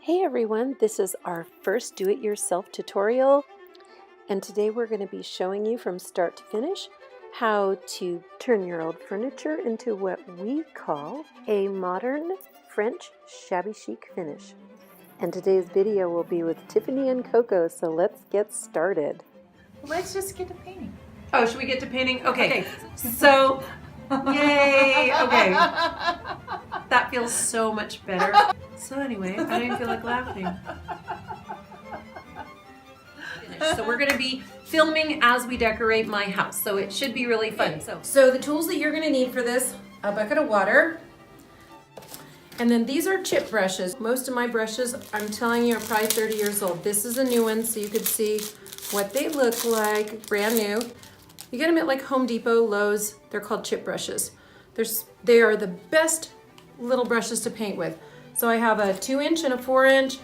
Hey everyone, this is our first do-it-yourself tutorial, and today we're going to be showing you from start to finish how to turn your old furniture into what we call a modern French shabby chic finish. And today's video will be with Tiffany and Coco, so let's get started. Let's just get to painting. Oh, should we get to painting? Okay. So, yay! Okay. That feels so much better. So anyway, I don't even feel like laughing. So we're going to be filming as we decorate my house. So it should be really fun. So the tools that you're going to need for this, a bucket of water. And then these are chip brushes. Most of my brushes, I'm telling you, are probably 30 years old. This is a new one, so you could see what they look like, brand new. You get them at like Home Depot, Lowe's. They're called chip brushes. They are the best little brushes to paint with. So I have a 2-inch and a 4-inch,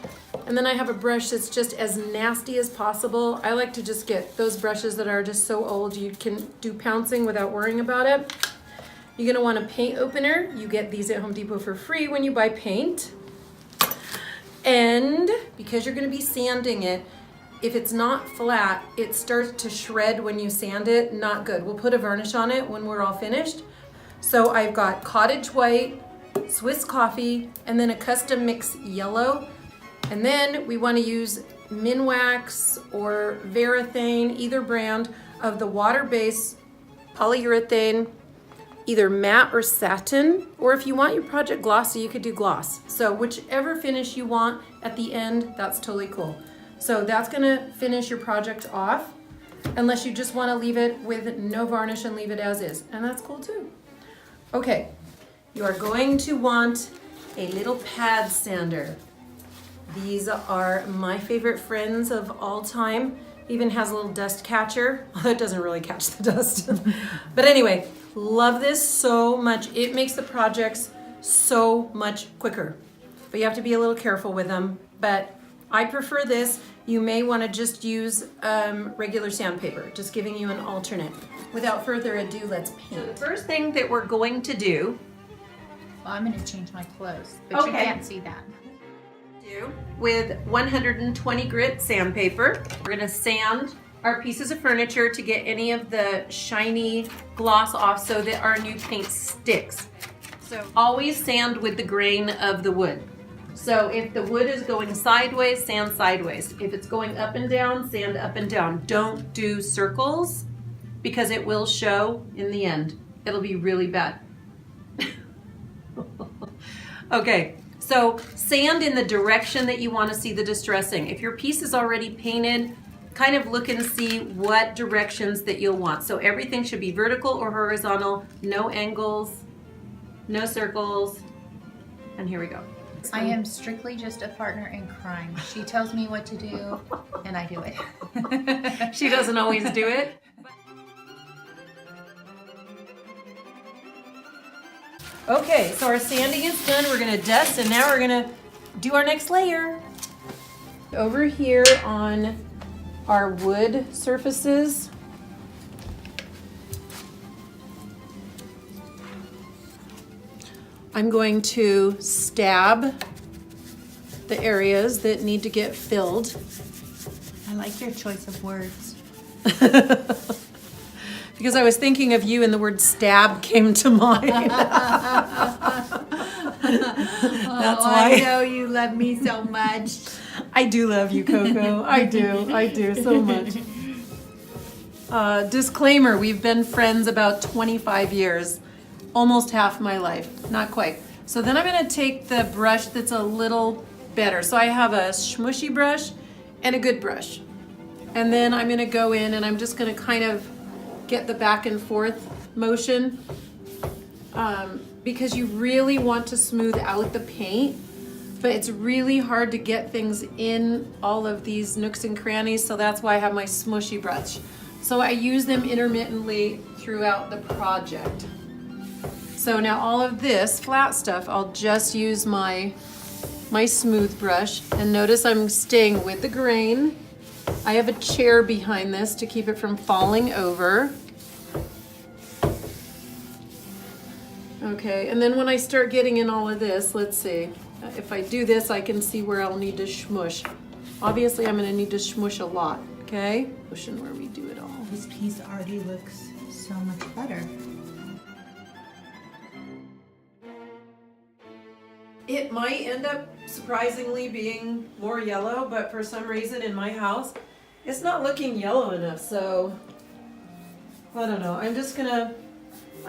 and then I have a brush that's just as nasty as possible. I like to just get those brushes that are just so old you can do pouncing without worrying about it. You're gonna want a paint opener. You get these at Home Depot for free when you buy paint. And because you're gonna be sanding it, if it's not flat, it starts to shred when you sand it. Not good. We'll put a varnish on it when we're all finished. So I've got Cottage White, Swiss Coffee, and then a custom mix yellow. And then we want to use Minwax or Varathane, either brand of the water-based polyurethane, either matte or satin, or if you want your project glossy, you could do gloss. So whichever finish you want at the end, that's totally cool. So that's gonna finish your project off, unless you just wanna leave it with no varnish and leave it as is, and that's cool too. Okay, you are going to want a little pad sander. These are my favorite friends of all time. Even has a little dust catcher, although it doesn't really catch the dust. But anyway, love this so much. It makes the projects so much quicker, but you have to be a little careful with them. But I prefer this. You may want to just use regular sandpaper, just giving you an alternate. Without further ado, let's paint. The first thing that we're going to do, Well, I'm going to change my clothes, but you can't see that. with 120 grit sandpaper, we're going to sand our pieces of furniture to get any of the shiny gloss off so that our new paint sticks. So always sand with the grain of the wood. So if the wood is going sideways, sand sideways. If it's going up and down, sand up and down. Don't do circles because it will show in the end. It'll be really bad. Okay, so sand in the direction that you want to see the distressing. If your piece is already painted, kind of look and see what directions that you'll want. So everything should be vertical or horizontal, no angles, no circles, and here we go. I am strictly just a partner in crime. She tells me what to do, and I do it. She doesn't always do it. Okay, so our sanding is done. We're gonna dust, and now we're gonna do our next layer. Over here on our wood surfaces, I'm going to stab the areas that need to get filled. I like your choice of words. Because I was thinking of you and the word stab came to mind. That's why. I know you love me so much. I do love you, Coco. I do so much. Disclaimer, we've been friends about 25 years. Almost half my life, not quite. So then I'm gonna take the brush that's a little better. So I have a smushy brush and a good brush. And then I'm gonna go in and I'm just gonna kind of get the back and forth motion because you really want to smooth out the paint, but it's really hard to get things in all of these nooks and crannies, so that's why I have my smushy brush. So I use them intermittently throughout the project. So now all of this flat stuff, I'll just use my smooth brush, and notice I'm staying with the grain. I have a chair behind this to keep it from falling over. Okay, and then when I start getting in all of this, let's see. If I do this, I can see where I'll need to smush. Obviously, I'm gonna need to smush a lot, okay? Pushing where we do it all. This piece already looks so much better. It might end up surprisingly being more yellow, but for some reason in my house, it's not looking yellow enough, so I don't know. I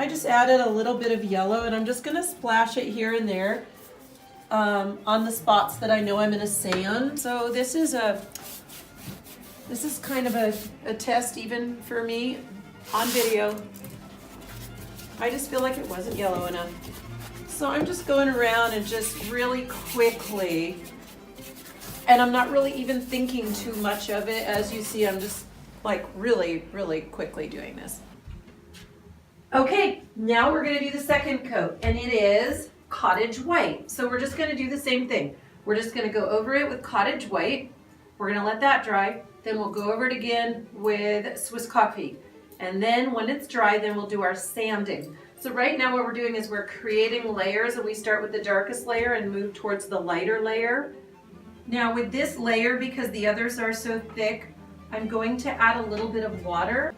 just added a little bit of yellow and I'm just gonna splash it here and there on the spots that I know I'm gonna sand. So this is kind of a test even for me on video. I just feel like it wasn't yellow enough. So I'm just going around and just really quickly, and I'm not really even thinking too much of it. As you see, I'm just like really, really quickly doing this. Okay, now we're gonna do the second coat, and it is Cottage White. So we're just gonna do the same thing. We're just gonna go over it with Cottage White. We're gonna let that dry. Then we'll go over it again with Swiss Coffee. And then when it's dry, then we'll do our sanding. So right now what we're doing is we're creating layers, and we start with the darkest layer and move towards the lighter layer. Now with this layer, because the others are so thick, I'm going to add a little bit of water.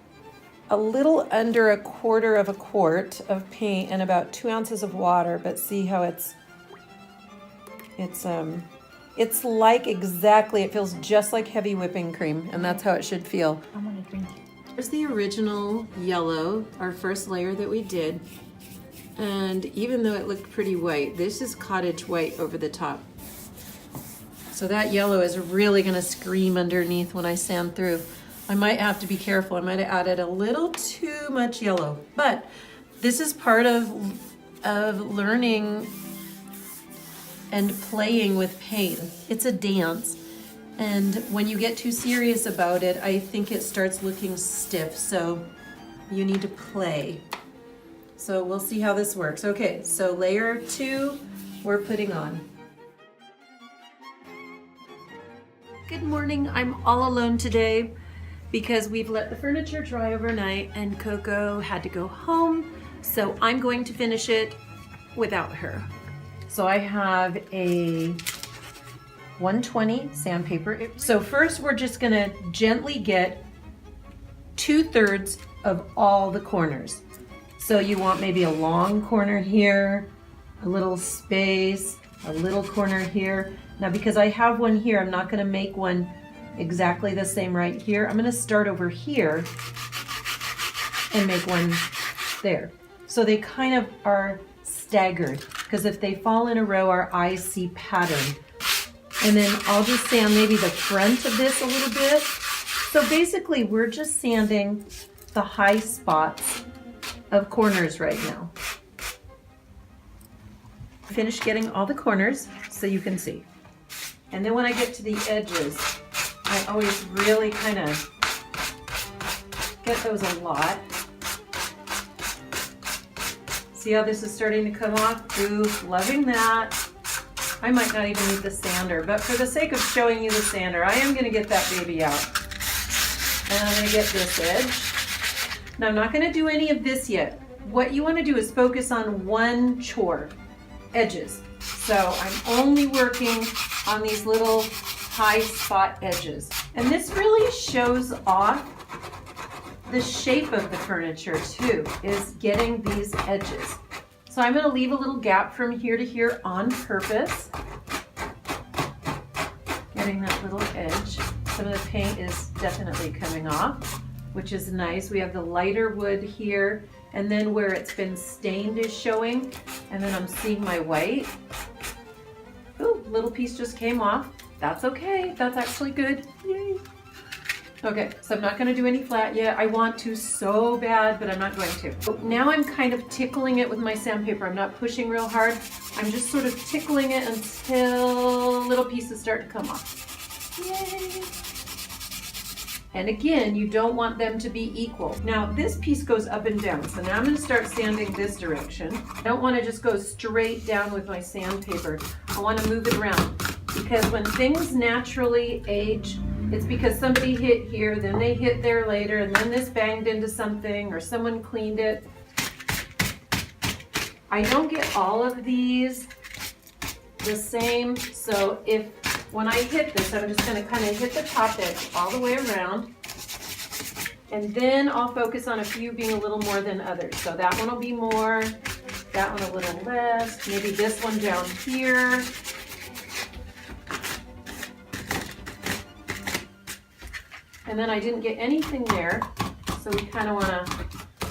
A little under 1/4 quart of paint and about 2 ounces of water, but see how it's like exactly, it feels just like heavy whipping cream, and that's how it should feel. I want to drink it. Here's the original yellow, our first layer that we did. And even though it looked pretty white, this is Cottage White over the top. So that yellow is really gonna scream underneath when I sand through. I might have to be careful. I might have added a little too much yellow, but this is part of learning and playing with paint. It's a dance. And when you get too serious about it, I think it starts looking stiff. So you need to play. So we'll see how this works. Okay, so layer 2, we're putting on. Good morning, I'm all alone today because we've let the furniture dry overnight and Coco had to go home. So I'm going to finish it without her. So I have a 120 sandpaper. So first we're just gonna gently get 2/3 of all the corners. So you want maybe a long corner here, a little space, a little corner here. Now because I have one here, I'm not gonna make one exactly the same right here. I'm gonna start over here and make one there. So they kind of are staggered, because if they fall in a row, our eyes see pattern. And then I'll just sand maybe the front of this a little bit. So basically we're just sanding the high spots of corners right now. Finish getting all the corners so you can see. And then when I get to the edges, I always really kind of get those a lot. See how this is starting to come off? Ooh, loving that. I might not even need the sander, but for the sake of showing you the sander, I am going to get that baby out. And I'm going to get this edge. Now I'm not going to do any of this yet. What you want to do is focus on one chore, edges. So I'm only working on these little high spot edges. And this really shows off the shape of the furniture too, is getting these edges. So I'm going to leave a little gap from here to here on purpose. Getting that little edge. Some of the paint is definitely coming off, which is nice. We have the lighter wood here, and then where it's been stained is showing, and then I'm seeing my white. Ooh, little piece just came off. That's okay. That's actually good. Yay. Okay, so I'm not going to do any flat yet. I want to so bad, but I'm not going to. So now I'm kind of tickling it with my sandpaper. I'm not pushing real hard. I'm just sort of tickling it until little pieces start to come off. Yay! And again, you don't want them to be equal. Now this piece goes up and down, so now I'm going to start sanding this direction. I don't want to just go straight down with my sandpaper. I want to move it around, because when things naturally age, it's because somebody hit here, then they hit there later, and then this banged into something, or someone cleaned it. I don't get all of these the same. So when I hit this, I'm just going to kind of hit the top edge all the way around. And then I'll focus on a few being a little more than others. So that one will be more, that one a little less, maybe this one down here. And then I didn't get anything there, so we kind of want to,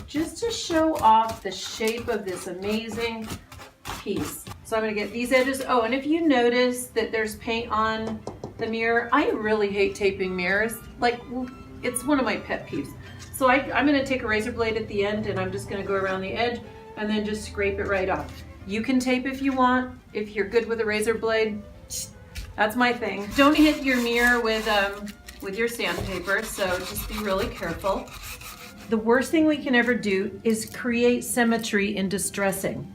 just to show off the shape of this amazing piece. So I'm going to get these edges. Oh, and if you notice that there's paint on the mirror, I really hate taping mirrors. Like, it's one of my pet peeves. So I'm going to take a razor blade at the end and I'm just going to go around the edge and then just scrape it right off. You can tape if you want. If you're good with a razor blade, that's my thing. Don't hit your mirror with your sandpaper, so just be really careful. The worst thing we can ever do is create symmetry in distressing.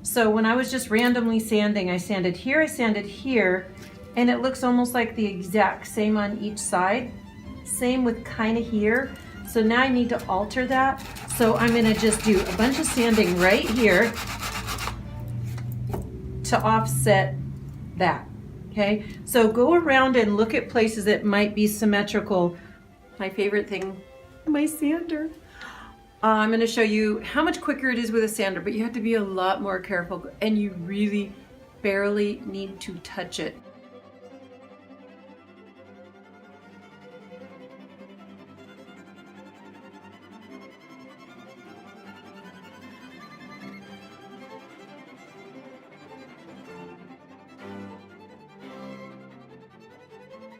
So when I was just randomly sanding, I sanded here, and it looks almost like the exact same on each side. Same with kind of here. So now I need to alter that. So I'm gonna just do a bunch of sanding right here to offset that. Okay, so go around and look at places that might be symmetrical. My favorite thing, my sander. I'm going to show you how much quicker it is with a sander, but you have to be a lot more careful and you really barely need to touch it.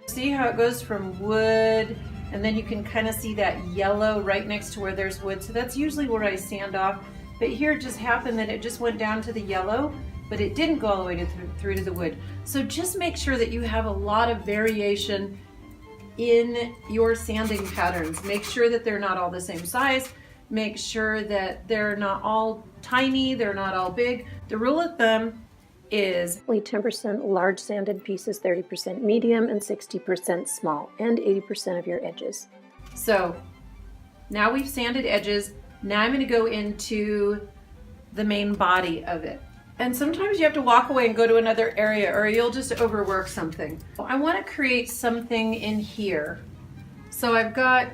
See how it goes from wood, and then you can kind of see that yellow right next to where there's wood. So that's usually where I sand off. But here it just happened that it just went down to the yellow, but it didn't go all the way through to the wood. So just make sure that you have a lot of variation in your sanding patterns. Make sure that they're not all the same size. Make sure that they're not all tiny, they're not all big. The rule of thumb is 10% large sanded pieces, 30% medium, and 60% small, and 80% of your edges. So now we've sanded edges. Now I'm going to go into the main body of it. And sometimes you have to walk away and go to another area or you'll just overwork something. I want to create something in here. So I've got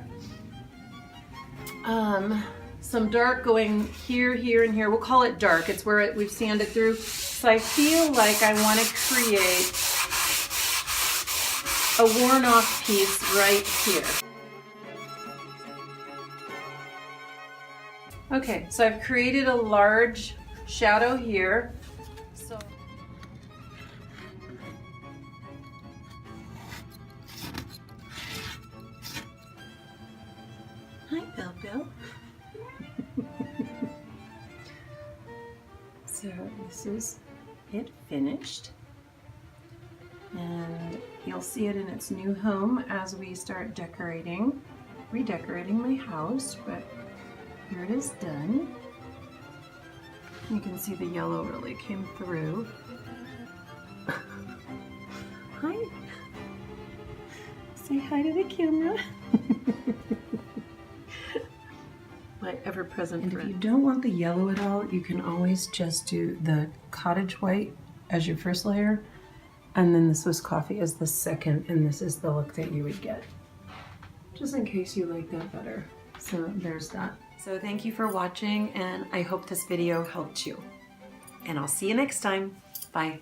some dark going here, here, and here. We'll call it dark. It's where we've sanded through. So I feel like I want to create a worn off piece right here. Okay, so I've created a large shadow here. So hi, Belle. So this is it finished, and you'll see it in its new home as we start redecorating my house, but here it is done. You can see the yellow really came through. Hi. Say hi to the camera. My ever-present friend. And if you don't want the yellow at all, you can always just do the Cottage White as your first layer, and then the Swiss Coffee as the second, and this is the look that you would get. Just in case you like that better. So there's that. So thank you for watching, and I hope this video helped you. And I'll see you next time. Bye.